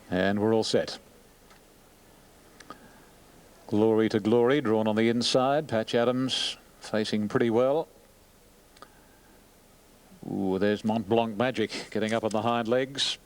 And we're all set. Glory to Glory, drawn on the inside. Patch Adams facing pretty well. Ooh, there's Mont Blanc Magic getting up on the hind legs.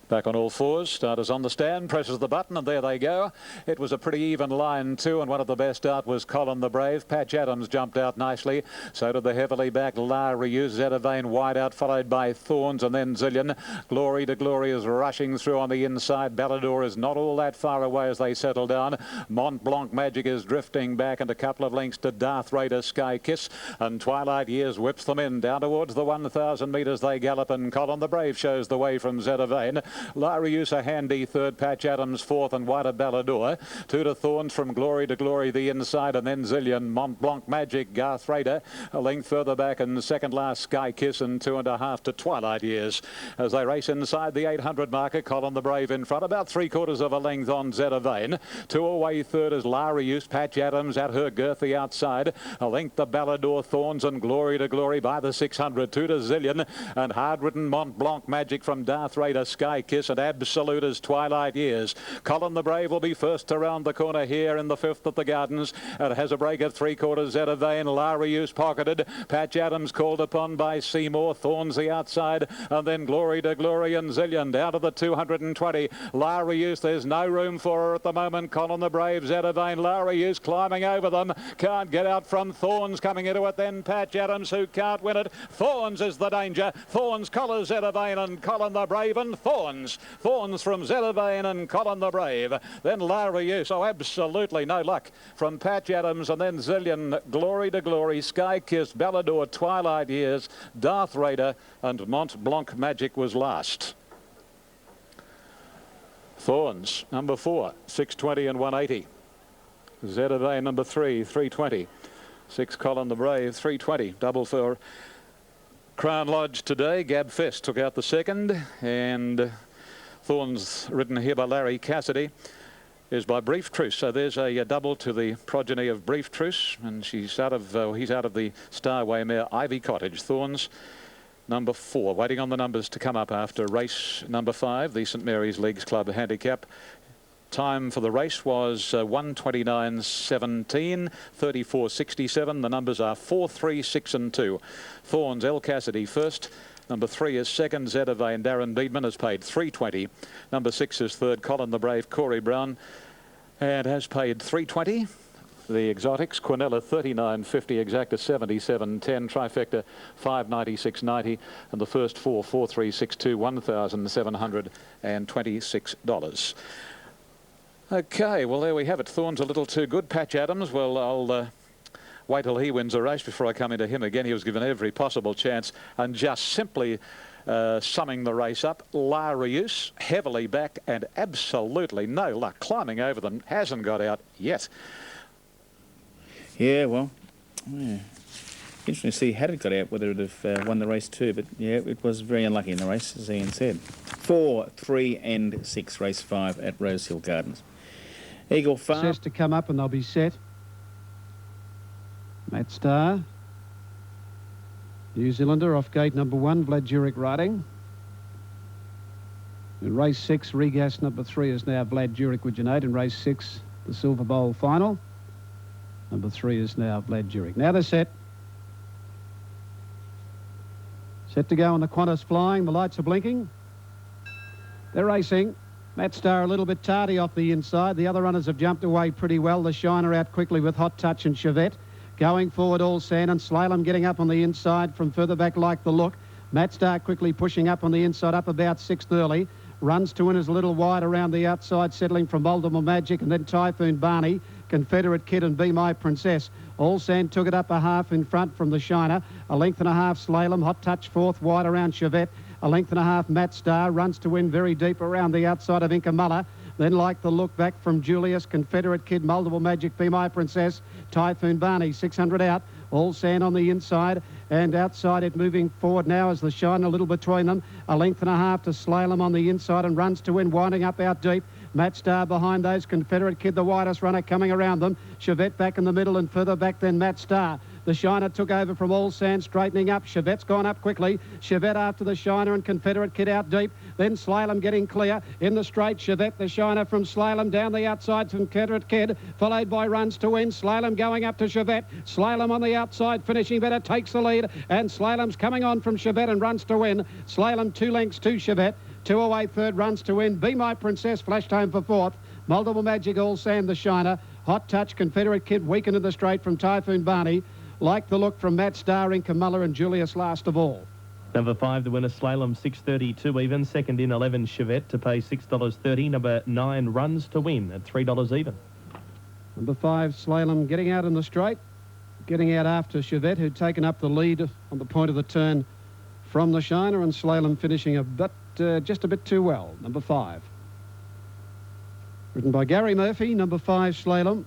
Back on all fours, starters on the stand, presses the button, and there they go. It was a pretty even line too, and one of the best out was Colin the Brave. Patch Adams jumped out nicely. So did the heavily backed La Reuse. Zettervane wide out, followed by Thorns and then Zillion. Glory to Glory is rushing through on the inside. Ballador is not all that far away as they settle down. Mont Blanc Magic is drifting back, and a couple of lengths to Darth Raider, Sky Kiss, and Twilight Years whips them in. Down towards the 1,000 metres they gallop, and Colin the Brave shows the way from Zettervane. La Reuse a handy third, Patch Adams fourth, and wider Ballador. Two to Thorns from Glory to Glory the inside, and then Zillion, Mont Blanc Magic, Darth Raider a length further back, and second last Sky Kiss, and 2.5 to Twilight Years. As they race inside the 800 marker, Colin the Brave in front, about 3/4 of a length on Zettervane. Two away third is La Reuse, Patch Adams at her girth the outside. A length the Ballador, Thorns and Glory to Glory by the 600. Two to Zillion, and hard-ridden Mont Blanc Magic from Darth Raider, Sky Kiss, and absolute as Twilight Years. Colin the Brave will be first around the corner here in the 5th at the Gardens. It has a break of 3/4. Zettervane, La Reuse pocketed. Patch Adams called upon by Seymour. Thorns the outside, and then Glory to Glory and Zillion down to the 220. La Reuse, there's no room for her at the moment. Colin the Brave, Zettervane, La Reuse climbing over them. Can't get out from Thorns coming into it. Then Patch Adams, who can't win it. Thorns is the danger. Thorns collars Zettervane and Colin the Brave, and Thorns from Zettervane and Colin the Brave. Then La Reuse, oh, absolutely no luck from Patch Adams, and then Zillion, Glory to Glory, Sky Kiss, Ballador, Twilight Years, Darth Raider, and Mont Blanc Magic was last. Thorns, number 4, 620 and 180. Zettervane, number 3, 320. 6, Colin the Brave, 320. Double for Crown Lodge today. Gab Fest took out the second, and Thorns, ridden here by Larry Cassidy, is by Brief Truce. So there's a double to the progeny of Brief Truce, and he's out of the Starway mare Ivy Cottage. Thorns, number 4, waiting on the numbers to come up after race number 5, the St Mary's Leagues Club Handicap. Time for the race was 1:29.17, 34.67. The numbers are 4, 3, 6 and 2. Thorns, L. Cassidy first. Number 3 is second, Zettervane, Darren Beedman has paid 320. Number 6 is third, Colin the Brave, Corey Brown, and has paid 320. The exotics, Quinella 39.50, Exacta 77.10, Trifecta 596.90, and the first 4, 4362, $1,726. Okay, well, there we have it. Thorns a little too good. Patch Adams, well, I'll wait till he wins a race before I come into him again. He was given every possible chance, and just simply summing the race up, La Reuse heavily back and absolutely no luck climbing over them. Hasn't got out yet. Yeah, well, yeah. Interesting to see had it got out whether it would have won the race too, but yeah, it was very unlucky in the race, as Ian said. 4, 3 and 6, race 5 at Rosehill Gardens. Eagle Farm says to come up, and they'll be set. Matt Starr, New Zealander, off gate number 1, Vlad Jurek riding. In race 6, Regas number 3 is now Vlad Jurek with Junaid. In race 6, the Silver Bowl final. Number 3 is now Vlad Jurek. Now they're set. Set to go, and the Qantas flying. The lights are blinking. They're racing. Matt Starr a little bit tardy off the inside. The other runners have jumped away pretty well. The Shiner out quickly with Hot Touch and Chevette. Going forward, All Sand, and Slalom getting up on the inside from further back, Like the Look. Matt Starr quickly pushing up on the inside, up about 6th early. Runs to win is a little wide around the outside, settling from Baltimore Magic, and then Typhoon Barney, Confederate Kid and Be My Princess. All Sand took it up a half in front from the Shiner. A length and a half Slalom, Hot Touch 4th, wide around Chevette. A length and a half Matt Starr, runs to win very deep around the outside of Inca Muller. Then Like the Look back from Julius, Confederate Kid, Multiple Magic, Be My Princess, Typhoon Barney, 600 out. All Sand on the inside, and outside it moving forward now as the Shine a little between them. A length and a half to Slalom on the inside, and runs to win, winding up out deep. Matt Starr behind those, Confederate Kid, the widest runner coming around them. Chevette back in the middle, and further back then Matt Starr. The Shiner took over from All Sand, straightening up. Chevette's gone up quickly. Chevette after the Shiner and Confederate Kid out deep. Then Slalom getting clear in the straight. Chevette, the Shiner from Slalom down the outside from Confederate Kid, followed by Runs to Win. Slalom going up to Chevette. Slalom on the outside, finishing better, takes the lead. And Slalom's coming on from Chevette and Runs to Win. Slalom 2 lengths to Chevette. 2 away, third, Runs to Win. Be My Princess flashed home for fourth. Multiple Magic, All Sand, the Shiner. Hot Touch, Confederate Kid, weakened in the straight from Typhoon Barney. Like the look from Matt Starr, Inca Muller and Julius last of all. Number 5, the winner, Slalom, 6.32 even. Second in 11, Chevette, to pay $6.30. Number 9, Runs to Win at $3 even. Number 5, Slalom, getting out in the straight. Getting out after Chevette, who'd taken up the lead on the point of the turn from the Shiner, and Slalom finishing just a bit too well. Number 5. Written by Gary Murphy, number 5, Slalom.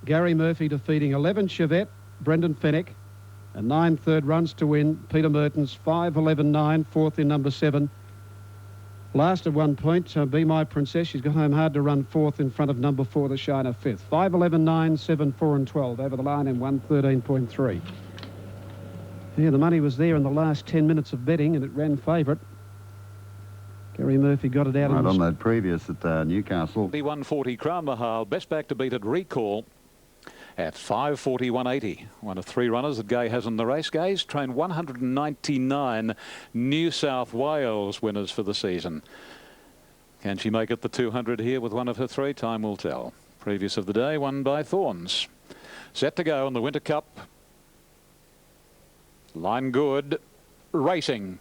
Gary Murphy defeating 11, Chevette, Brendan Fennick, and 9 third, Runs to Win. Peter Mertens, 5.11.9, fourth in number 7. Last at 1 point, Be My Princess. She's got home hard to run fourth in front of number 4, the Shiner, fifth. 5.11.9, 7, 4 and 12 over the line in 1:13.3. Yeah, the money was there in the last 10 minutes of betting, and it ran favourite. Gary Murphy got it out right on that previous at Newcastle. 140 Crown Mahal, best back to beat at Recall at 5:41.80. One of 3 runners that Gay has in the race. Gay's trained 199 New South Wales winners for the season. Can she make it the 200 here with one of her 3? Time will tell. Previous of the day, won by Thorns. Set to go in the Winter Cup. Line good. Racing.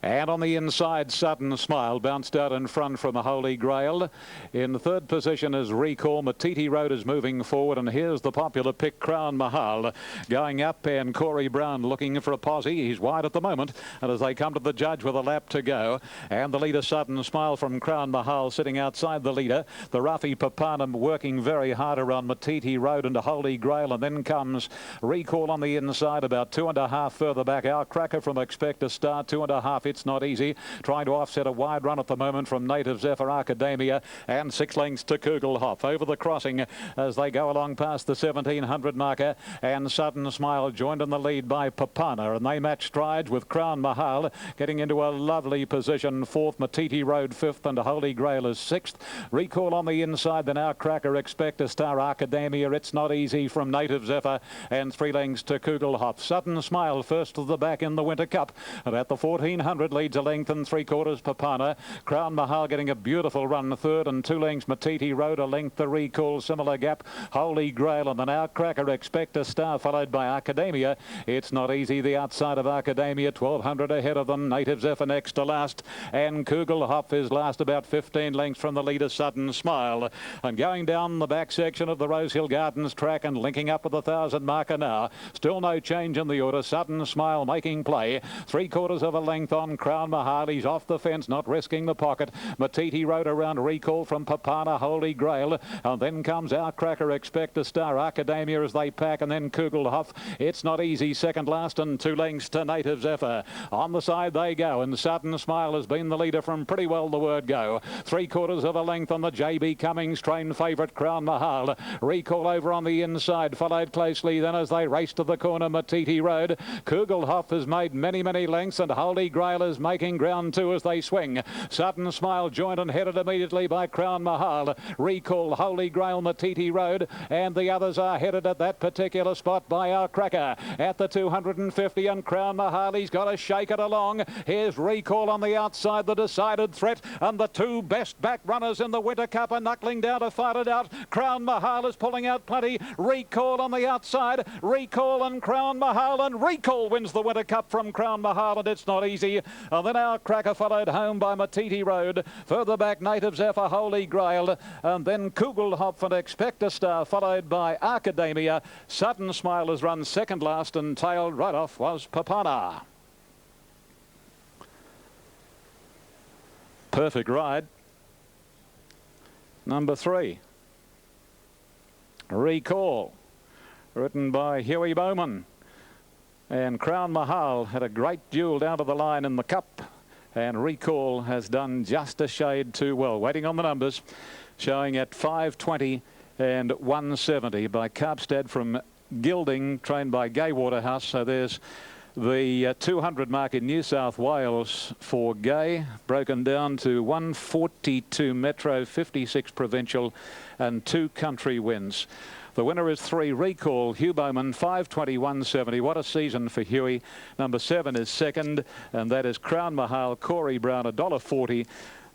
And on the inside, Sudden Smile bounced out in front from the Holy Grail. In the third position is Recall. Matiti Road is moving forward, and here's the popular pick, Crown Mahal, going up, and Corey Brown looking for a posse. He's wide at the moment, and as they come to the judge with a lap to go, and the leader, Sudden Smile from Crown Mahal, sitting outside the leader. The Ruffy Papanum working very hard around Matiti Road into Holy Grail, and then comes Recall on the inside, about 2.5 further back. Our Cracker from Expect a Star, 2.5. It's not easy. Trying to offset a wide run at the moment from Native Zephyr Academia, and 6 lengths to Kugelhoff over the crossing as they go along past the 1700 marker, and Sudden Smile joined in the lead by Papana, and they match strides with Crown Mahal getting into a lovely position. 4th, Matiti Road 5th, and Holy Grail is 6th. Recall on the inside, then Our Cracker, Expect a Star, Academia, It's Not Easy from Native Zephyr, and 3 lengths to Kugelhoff. Sudden Smile first to the back in the Winter Cup, and at the 1400 leads a length and 3/4 Papana. Crown Mahal getting a beautiful run third, and 2 lengths Matiti Road, a length the Recall, similar gap Holy Grail, and then Our Cracker, Expect a Star, followed by Academia. It's Not Easy the outside of Academia, 1200 ahead of them. Native Zephyr next to last, and Kugelhoff is last, about 15 lengths from the leader, Sudden Smile. And going down the back section of the Rosehill Gardens track and linking up with the 1000 marker now, still no change in the order. Sudden Smile making play, 3/4 of a length on Crown Mahal. He's off the fence, not risking the pocket. Matiti Road around Recall from Papana, Holy Grail, and then comes Our Cracker, Expect a Star, Academia as they pack, and then Kugelhoff. It's Not Easy second last, and 2 lengths to Native Zephyr. On the side they go, and Sudden Smile has been the leader from pretty well the word go. 3/4 of a length on the JB Cummings train favourite, Crown Mahal. Recall over on the inside, followed closely then as they race to the corner, Matiti Road. Kugelhoff has made many lengths, and Holy Grail is making ground too as they swing. Sudden Smile joined and headed immediately by Crown Mahal. Recall, Holy Grail, Matiti Road, and the others are headed at that particular spot by Our Cracker. At the 250, and Crown Mahal, he's got to shake it along. Here's Recall on the outside, the decided threat, and the 2 best back runners in the Winter Cup are knuckling down to fight it out. Crown Mahal is pulling out plenty. Recall on the outside, Recall and Crown Mahal, and Recall wins the Winter Cup from Crown Mahal, and It's Not Easy. And then Our Cracker followed home by Matiti Road. Further back, Native Zephyr, Holy Grail, and then Kugelhoff and Expect a Star, followed by Academia. Sudden Smile has run second last, and tailed right off was Papana. Perfect ride. Number 3, Recall, written by Huey Bowman. And Crown Mahal had a great duel down to the line in the Cup, and Recall has done just a shade too well. Waiting on the numbers, showing at 520 and 170 by Karpstad from Gilding, trained by Gay Waterhouse. So there's the 200 mark in New South Wales for Gay, broken down to 142 Metro, 56 Provincial and 2 country wins. The winner is 3 Recall, Hugh Bowman, 5:21.70. What a season for Huey. Number 7 is second, and that is Crown Mahal, Corey Brown, $1.40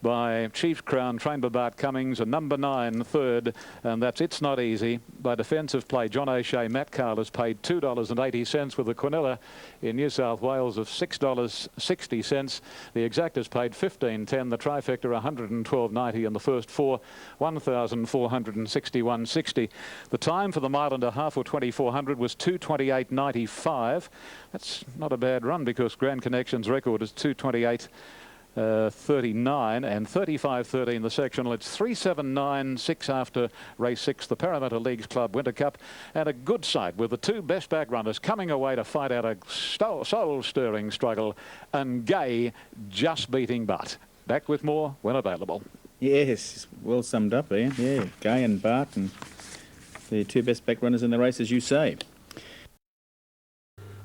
by Chiefs Crown, trained by Bart Cummings, and number 9 third, and that's It's Not Easy by Defensive Play. John O'Shea, Matt Carl has paid $2.80 with the Quinella in New South Wales of $6.60. The Exactas paid $15.10. The Trifecta $112.90, and the first 4 $1,461.60. The time for the mile and a half or 2400 was 2:28.95. That's not a bad run because Grand Connection's record is 2:28.39 and 35.13 the sectional. It's 3:7.96 after race 6, the Parramatta Leagues Club Winter Cup, and a good sight with the 2 best back runners coming away to fight out a soul-stirring struggle, and Gay just beating Bart. Back with more when available. Yes, well summed up there. Yeah, Gay and Bart, and the 2 best back runners in the race, as you say.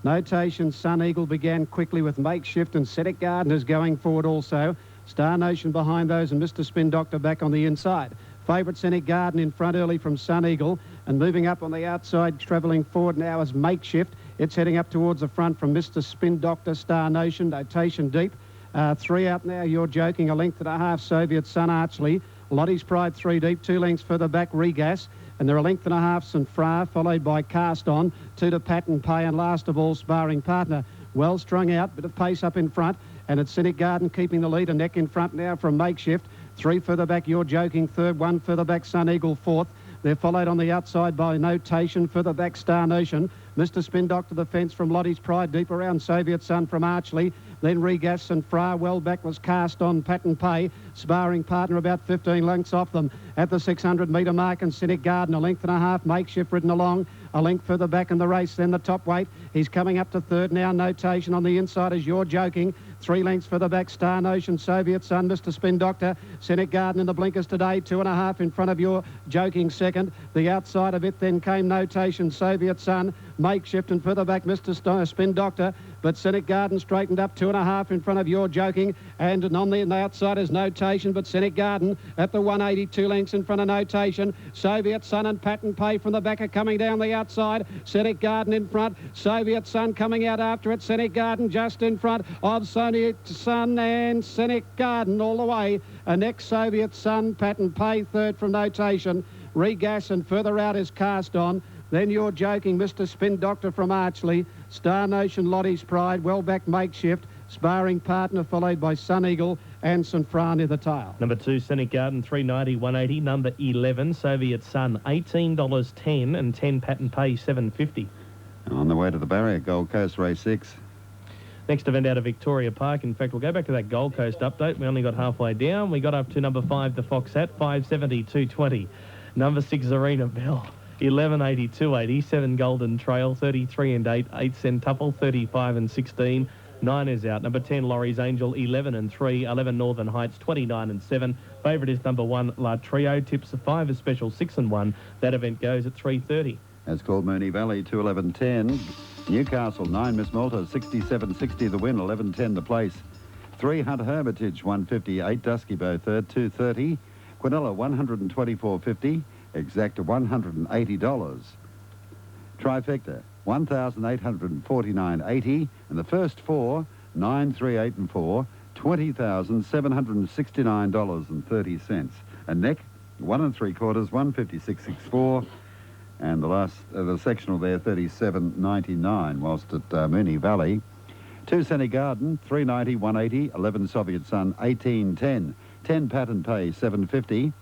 Notation Sun Eagle began quickly with Makeshift, and Cedric Garden is going forward also. Star Nation behind those, and Mr. Spin Doctor back on the inside. Favourite Cedric Garden in front early from Sun Eagle, and moving up on the outside, travelling forward now is Makeshift. It's heading up towards the front from Mr. Spin Doctor, Star Nation, Notation Deep. 3 out now, You're Joking, a length and a half, Soviet Sun Archley. Lottie's Pride 3 deep, 2 lengths further back, Regas. And they're a length and a half, St. Fra, followed by Cast On, 2 to Pattern Pay, and last of all, Sparring Partner. Well strung out, bit of pace up in front, and it's Cynic Garden keeping the lead, a neck in front now from Makeshift. 3 further back, You're Joking, third, 1 further back, Sun Eagle, fourth. They're followed on the outside by Notation, further back, Star Nation. Mr. Spin Doctor the fence from Lottie's Pride, deep around Soviet Sun from Archley. Then Regas and Fra, well back was Cast On, Pattern Pay. Sparring Partner about 15 lengths off them at the 600 metre mark, and Cynic Garden a length and a half, Makeshift ridden along. A length further back in the race, then the top weight. He's coming up to third now. Notation on the inside as You're Joking. 3 lengths further back, Star Notion, Soviet Sun, Mr. Spin Doctor. Cynic Garden in the blinkers today, 2.5 in front of You're Joking second. The outside of it then came Notation, Soviet Sun, Makeshift, and further back Mr. Spin Doctor. But Cynic Garden straightened up 2.5 in front of You're Joking, and on the outside is Notation, but Cynic Garden at the 182 lengths in front of Notation. Soviet Sun and Pattern Pay from the back are coming down the outside. Cynic Garden in front, Soviet Sun coming out after it. Cynic Garden just in front of Soviet Sun and Cynic Garden all the way. A next Soviet Sun, Pattern Pay third from Notation. Regas, and further out is Cast On. Then You're Joking, Mr. Spin Doctor from Archley. Star Nation, Lottie's Pride, well back Makeshift. Sparring Partner followed by Sun Eagle and St. Fra near the tail. Number 2, Cynic Garden, 390, 180. Number 11, Soviet Sun, $18.10, and 10 Pattern Pay, $7.50. On the way to the barrier, Gold Coast race 6. Next event out of Victoria Park. In fact, we'll go back to that Gold Coast update. We only got halfway down. We got up to number 5, the Fox Hat, 570, 220. Number 6, Zarina Bell, 1180, 280. 7 Golden Trail, 33 and 8. 8 Centuple, 35 and 16. 9 is out. Number 10, Laurie's Angel, 11 and 3. 11 Northern Heights, 29 and 7. Favourite is number 1, La Trio. Tips 5 is special, 6 and 1. That event goes at 3:30. That's called Moonee Valley, 2:11.10. Newcastle, 9 Miss Malta, 67.60 the win, 11.10 the place. 3 Hunt Hermitage, 158. Dusky Bow third, 2:30. Quinella, 124.50. Exact $180. Trifecta, 1,849.80, and the first 4, 9, 3, 8 and 4, $20,769.30. And neck, 1 3/4, 156.64, and the last the sectional there, 37.99. Whilst at Moonee Valley, 2 Cynic Garden, 390, 180, 11 Soviet Sun, 18.10, 10 Pattern Pay, 7.50.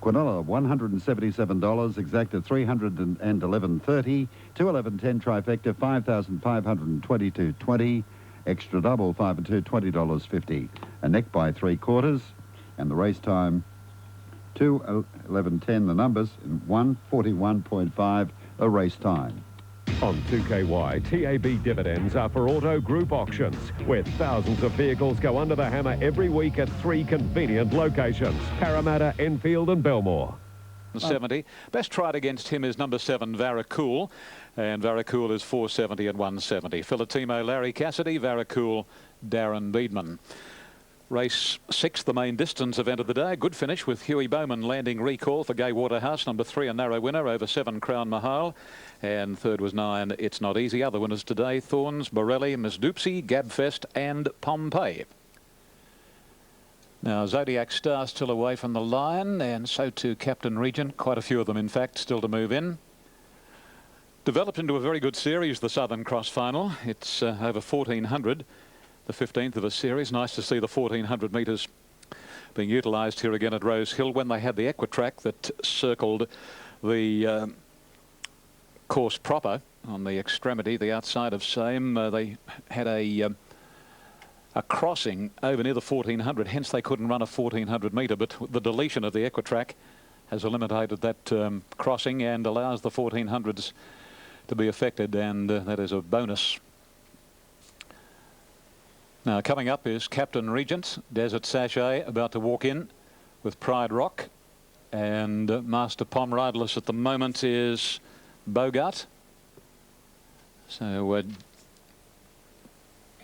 Quinella, $177, Exacta $311.30, 211.10 Trifecta, $5,522.20, extra double 5 and 2, $20.50. A neck by 3/4, and the race time 2:11.10 the numbers, in 1:41.5 a race time. On 2KY, TAB dividends are for Auto Group auctions, where thousands of vehicles go under the hammer every week at 3 convenient locations: Parramatta, Enfield and Belmore. 170. Best tried against him is number 7, Varacool. And Varacool is 470 and 170. Filatimo, Larry Cassidy. Varacool, Darren Beedman. Race 6, the main distance event of the day. Good finish with Huey Bowman landing recall for Gay Waterhouse. Number 3, a narrow winner over 7, Crown Mahal. And third was 9, It's Not Easy. Other winners today, Thorns, Borelli, Miss Doopsy, Gabfest and Pompeii. Now, Zodiac Star still away from the line, and so too Captain Regent. Quite a few of them, in fact, still to move in. Developed into a very good series, the Southern Cross Final. It's over 1,400. The 15th of a series. Nice to see the 1,400 metres being utilised here again at Rose Hill. When they had the Equitrack that circled the course proper on the extremity, the outside of same, they had a crossing over near the 1,400. Hence they couldn't run a 1,400 metre. But the deletion of the Equitrack has eliminated that crossing and allows the 1,400s to be affected, and that is a bonus. Now, coming up is Captain Regent, Desert Sachet about to walk in with Pride Rock, and Master Pom riderless at the moment is Bogart. So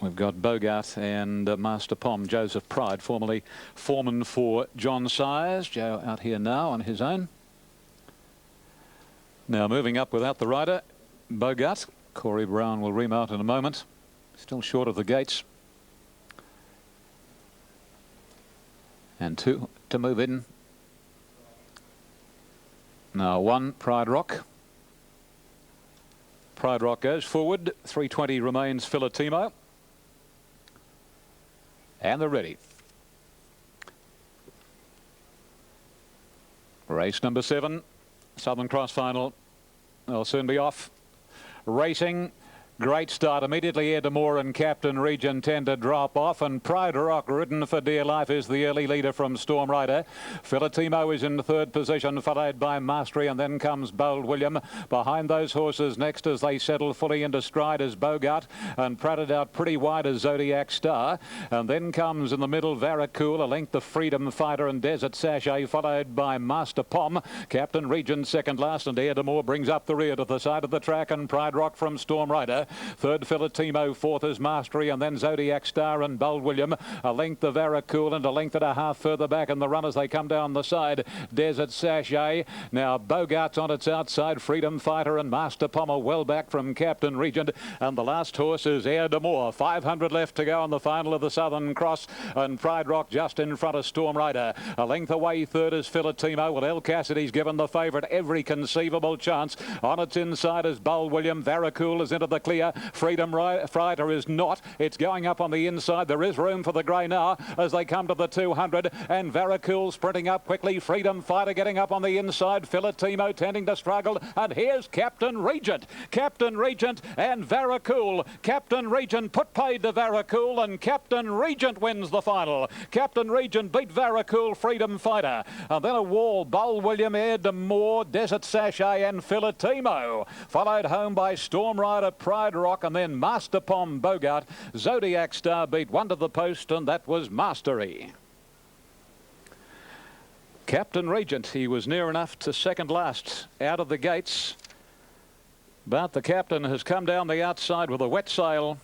we've got Bogart and Master Pom, Joseph Pride, formerly foreman for John Sires. Joe out here now on his own. Now moving up without the rider, Bogart. Corey Brown will remount in a moment. Still short of the gates. And 2 to move in. Now 1, Pride Rock. Pride Rock goes forward. 320 remains Filatimo. And they're ready. Race number 7, Southern Cross Final. They'll soon be off. Racing. Great start. Immediately Ed Moore and Captain Regent tend to drop off, and Pride Rock, ridden for dear life, is the early leader from Storm Rider. Filatimo is in third position, followed by Mastery, and then comes Bold William. Behind those horses next, as they settle fully into stride, is Bogart, and pratted out pretty wide as Zodiac Star. And then comes in the middle Varacool, a length of Freedom Fighter and Desert Sachet, followed by Master Pom. Captain Regent second last, and Ed Moore brings up the rear to the side of the track, and Pride Rock from Storm Rider. Third, Filatimo. Fourth is Mastery, and then Zodiac Star and Bold William. A length of Varacool and a length and a half further back, and the runners, they come down the side. Desert Sachet. Now Bogart's on its outside. Freedom Fighter and Master Pommer well back from Captain Regent. And the last horse is Air de Moore. 500 left to go on the final of the Southern Cross, and Pride Rock just in front of Storm Rider. A length away third is Filatimo. Well, El Cassidy's given the favourite every conceivable chance. On its inside is Bold William. Varacool is into the clear. Freedom Fighter is not. It's going up on the inside. There is room for the grey now as they come to the 200, and Varacool sprinting up quickly. Freedom Fighter getting up on the inside. Filatimo tending to struggle, and here's Captain Regent. Captain Regent and Varacool. Captain Regent put paid to Varacool, and Captain Regent wins the final. Captain Regent beat Varacool, Freedom Fighter. And then a wall, Bold William, Air de Moore, Desert Sachet and Filatimo. Followed home by Storm Rider, Pride Rock, and then Master Pom, Bogart. Zodiac Star beat 1 to the post, and that was Mastery. Captain Regent, he was near enough to second last out of the gates, but the captain has come down the outside with a wet sail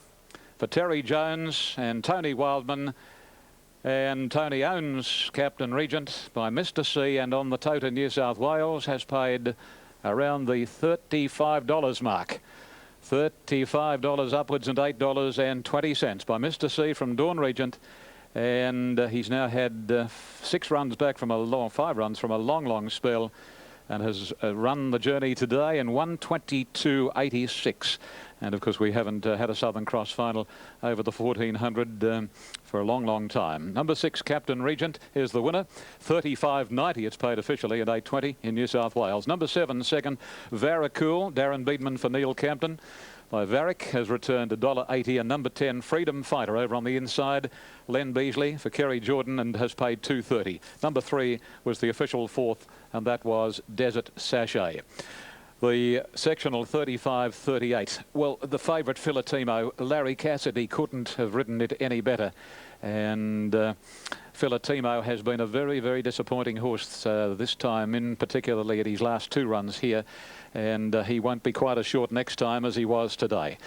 for Terry Jones and Tony Wildman. And Tony owns Captain Regent by Mr. C, and on the tote in New South Wales has paid around the $35 mark. $35 upwards, and $8.20 by Mr. C from Dawn Regent. And he's now had 5 runs from a long spell, and has run the journey today in 1:22.86. And of course we haven't had a Southern Cross final over the 1400 for a long time. Number 6, Captain Regent, is the winner. $35.90 it's paid officially at $8.20 in New South Wales. Number 7, second, Varacool, Darren Beedman for Neil Campton. By Varick has returned $1.80, and number 10, Freedom Fighter, over on the inside, Len Beasley for Kerry Jordan, and has paid $2.30. Number 3 was the official 4th, and that was Desert Sachet. The sectional 35.38. Well, the favourite Filatimo, Larry Cassidy, couldn't have ridden it any better. And Filatimo has been a very, very disappointing horse this time, in particularly at his last 2 runs here, and he won't be quite as short next time as he was today.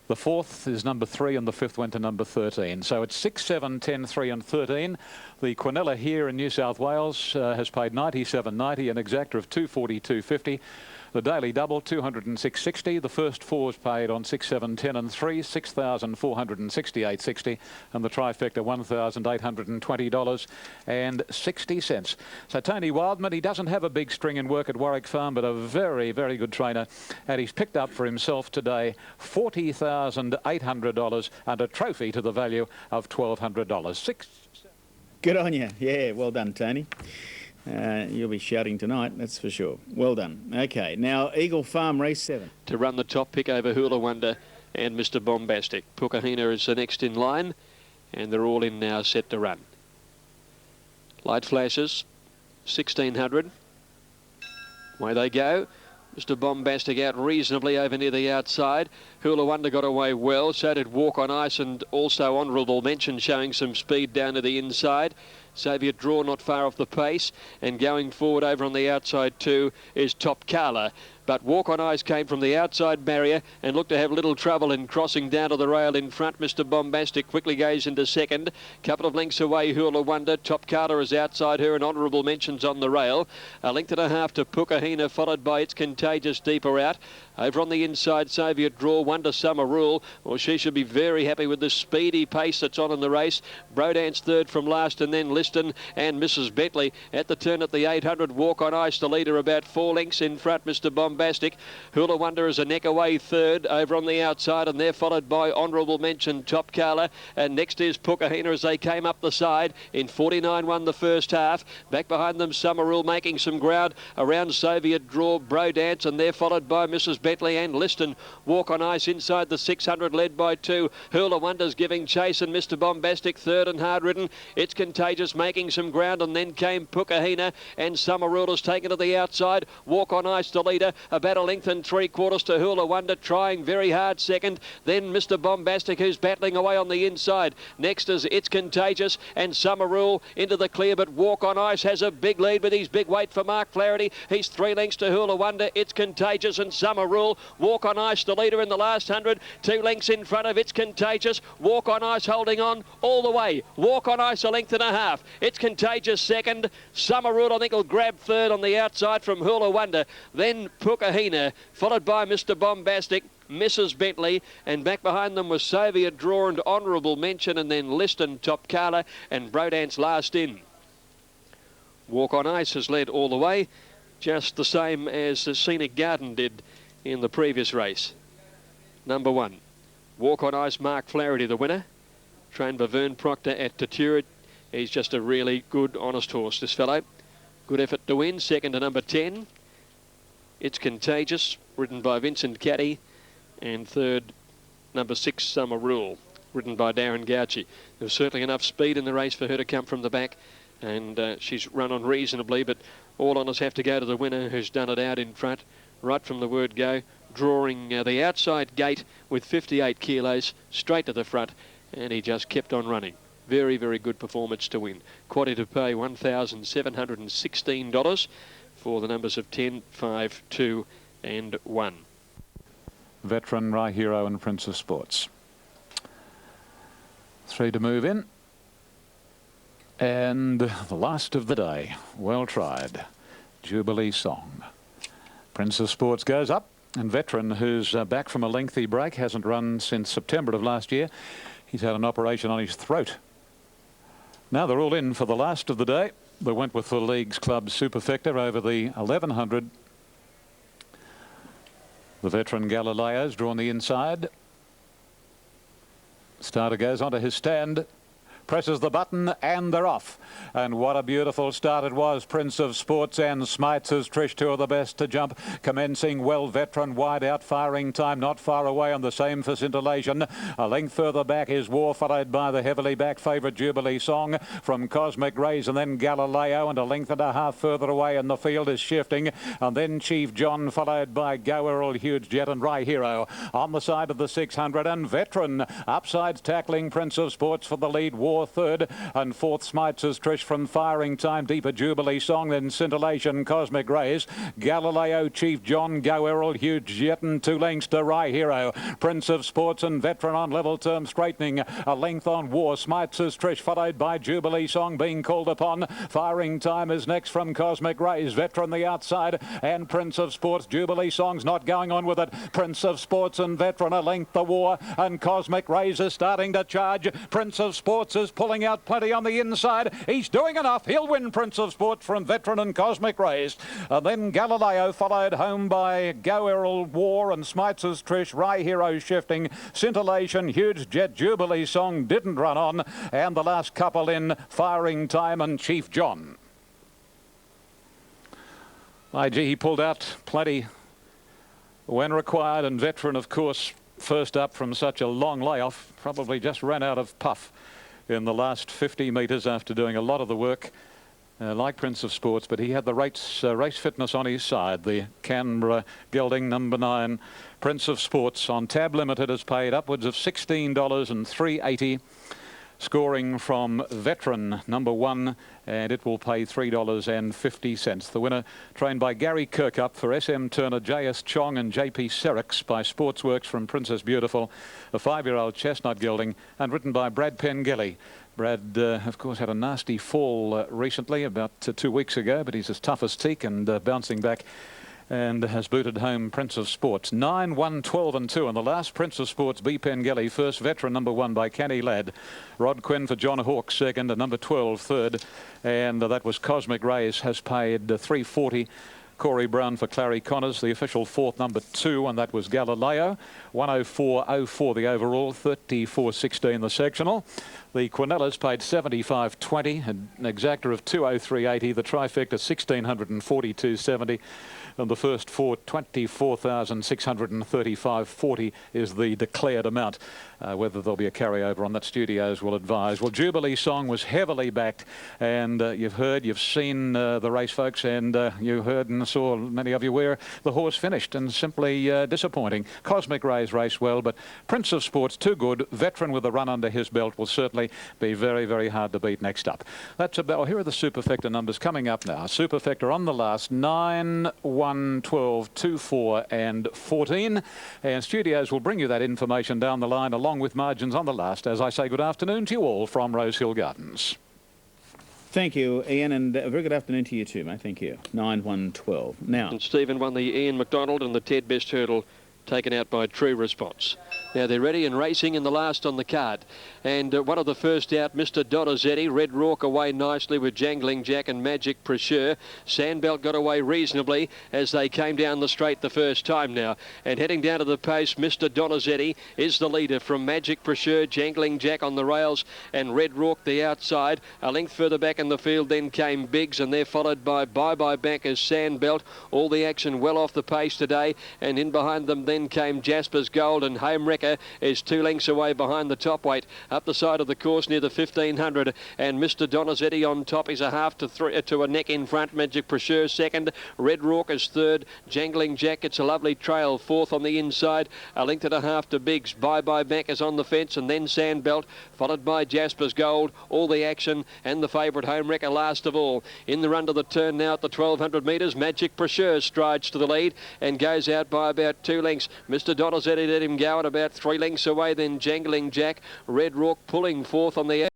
The 4th is number 3 and the 5th went to number 13. So it's 6, 7, 10, 3 and 13. The Quinella here in New South Wales has paid 97.90, an exacta of 242.50. The Daily Double 206.60. The first 4's paid on 6, 7, 10 and 3, 6,468.60, and the trifecta $1,820.60. So Tony Wildman, he doesn't have a big string in work at Warwick Farm, but a very, very good trainer, and he's picked up for himself today $40,800 and a trophy to the value of $1,200. Good on you. Yeah, well done, Tony. You'll be shouting tonight, that's for sure. Well done. Okay, now Eagle Farm race 7. To run the top pick over Hula Wonder and Mr. Bombastic. Pukahina is the next in line, and they're all in now, set to run. Light flashes, 1600. Away they go. Mr. Bombastic out reasonably over near the outside. Hula Wonder got away well. So did Walk on Ice, and also Honourable Mention showing some speed down to the inside. Soviet Draw not far off the pace, and going forward over on the outside too is Top Kala. But Walk on Ice came from the outside barrier and looked to have little trouble in crossing down to the rail in front. Mr. Bombastic quickly goes into second. Couple of lengths away, Hula Wonder. Top Kala is outside her, and Honourable Mentions on the rail. A length and a half to Pukahina, followed by It's Contagious deeper out. Over on the inside, Soviet Draw, Wonder Summer Rule. Well, she should be very happy with the speedy pace that's on in the race. Brodance third from last, and then Liston and Mrs. Bentley at the turn at the 800. Walk on Ice, the leader, about 4 lengths in front. Mr. Bombastic. Hula Wonder is a neck away third over on the outside, and they're followed by Honourable Mention, Top Kala, and next is Pukahina as they came up the side. In 49 won the first half. Back behind them, Summer Rule making some ground around Soviet Draw, Brodance, and they're followed by Mrs. Bentley and Liston. Walk on Ice inside the 600, led by 2. Hula Wonder's giving chase, and Mr. Bombastic third and hard ridden. It's Contagious making some ground, and then came Pukahina, and Summer Rule has taken to the outside. Walk on Ice the leader, about a length and 3/4 to Hula Wonder, trying very hard second. Then Mr. Bombastic, who's battling away on the inside. Next is It's Contagious, and Summer Rule into the clear, but Walk on Ice has a big lead with his big weight for Mark Flaherty. He's 3 lengths to Hula Wonder, It's Contagious and Summer Rule. Walk on Ice the leader in the last 100, 2 lengths in front of It's Contagious. Walk on Ice holding on all the way. Walk on Ice a length and a half. It's Contagious second. Summer Rule I think will grab third on the outside from Hula Wonder. Then Pukahina, followed by Mr. Bombastic, Mrs. Bentley, and back behind them was Soviet Draw and Honourable Mention, and then Liston, Top Kala, and Brodance last in. Walk on Ice has led all the way, just the same as the Scenic Garden did in the previous race. Number 1, Walk on Ice, Mark Flaherty the winner, trained by Vern Proctor at Tatura. He's just a really good, honest horse, this fellow. Good effort to win. Second to number 10. It's Contagious, ridden by Vincent Caddy. And third, number 6, Summer Rule, ridden by Darren Gauci. There was certainly enough speed in the race for her to come from the back, and she's run on reasonably, but all honours have to go to the winner, who's done it out in front right from the word go, drawing the outside gate with 58 kilos straight to the front, and he just kept on running. Very, very good performance to win. Quaddy to pay $1,716 for the numbers of 10, 5, 2 and 1. Veteran, Rai Hero and Prince of Sports. 3 to move in. And the last of the day, well tried, Jubilee Song. Prince of Sports goes up, and Veteran, who's back from a lengthy break, hasn't run since September of last year. He's had an operation on his throat. Now they're all in for the last of the day. The Wentworth Leagues Club Superfecta over the 1100. The Veteran Galileo's drawn the inside. Starter goes onto his stand, presses the button, and they're off. And what a beautiful start it was. Prince of Sports and Smites as Trish, 2 of the best to jump. Commencing well, Veteran wide out, firing time not far away on the same for Scintillation. A length further back is War, followed by the heavily back favourite Jubilee Song from Cosmic Rays, and then Galileo, and a length and a half further away, and the field is shifting. And then Chief John, followed by Go Earl, Huge Jet and Rai Hero on the side of the 600, and Veteran upsides tackling Prince of Sports for the lead. War 4 third, and fourth Smites' Trish from Firing Time, Deeper Jubilee Song, then Scintillation, Cosmic Rays, Galileo, Chief John, Go Errol, Huge Jet, and 2 lengths to Rye Hero, Prince of Sports and Veteran on level term straightening, a length on War, Smites' Trish followed by Jubilee Song being called upon. Firing Time is next from Cosmic Rays, Veteran the outside, and Prince of Sports. Jubilee Song's not going on with it. Prince of Sports and Veteran a length the War, and Cosmic Rays is starting to charge. Prince of Sports is pulling out plenty on the inside. He's doing enough. He'll win Prince of Sports from Veteran and Cosmic Rays. And then Galileo followed home by Go Errol, War, and Smites' Trish, Rye Hero shifting, Scintillation, Huge Jet, Jubilee Song didn't run on, and the last couple in Firing Time and Chief John. IG, he pulled out plenty when required, and Veteran, of course, first up from such a long layoff, probably just ran out of puff in the last 50 metres after doing a lot of the work, like Prince of Sports, but he had the race fitness on his side. The Canberra gelding, number 9, Prince of Sports, on Tab Limited, has paid upwards of $16 and $3.80. Scoring from Veteran, number 1, and it will pay $3.50. The winner, trained by Gary Kirkup for SM Turner, JS Chong and JP Serix by Sportsworks from Princess Beautiful, a 5-year-old chestnut gelding, and written by Brad Pengelly. Brad, of course, had a nasty fall recently, about 2 weeks ago, but he's as tough as teak and bouncing back, and has booted home Prince of Sports. 9, 1, 12 and 2. And the last Prince of Sports, B. Pengelly, first. Veteran, number 1 by Canny Ladd. Rod Quinn for John Hawke, second. And number 12, third. And that was Cosmic Rays, has paid $3.40. Corey Brown for Clary Connors, the official fourth, number 2, and that was Galileo. 104.04 the overall, 34.16 the sectional. The Quinellas paid $75.20, an exactor of 203.80, the trifecta $1,642.70, and the first four, $24,635.40 is the declared amount. Whether there'll be a carryover on that, studios will advise. Well, Jubilee Song was heavily backed, and you've seen the race, folks, and you heard and saw, many of you, where the horse finished, and simply disappointing. Cosmic Rays raced well, but Prince of Sports too good. Veteran with a run under his belt will certainly be very, very hard to beat next up. That's about, well, here are the Superfecta numbers coming up now. Superfecta on the last, 9, 1, 12, 2, 4 and 14. And studios will bring you that information down the line along with margins on the last, as I say good afternoon to you all from Rosehill Gardens. Thank you, Ian, and a very good afternoon to you too, mate. Thank you. 9, 1, 12. Now, And Stephen won the Ian McDonald and the Ted Best Hurdle, taken out by True Response. Now they're ready and racing in the last on the card. And one of the first out, Mr. Donizetti. Red Rock away nicely with Jangling Jack and Magic Pressure. Sandbelt got away reasonably as they came down the straight the first time now. And heading down to the post, Mr. Donizetti is the leader from Magic Pressure, Jangling Jack on the rails, and Red Rock the outside. A length further back in the field then came Biggs, and they're followed by Bye Bye Bankers, Sandbelt. All the action well off the pace today, and in behind them then came Jasper's Gold, and Home Wrecker is 2 lengths away behind the top weight up the side of the course near the 1500, and Mr. Donizetti on top is a half to a neck in front. Magic Pressure second, Red Rock is third, Jangling Jack gets a lovely trail fourth on the inside, a length and a half to Biggs. Bye Bye Back is on the fence, and then Sandbelt followed by Jasper's Gold. All the action and the favourite Home Wrecker last of all. In the run to the turn now at the 1200 metres, Magic Pressure strides to the lead and goes out by about 2 lengths. Mr. Donizetti let him go at about 3 lengths away, then Jangling Jack. Red Rock pulling fourth on the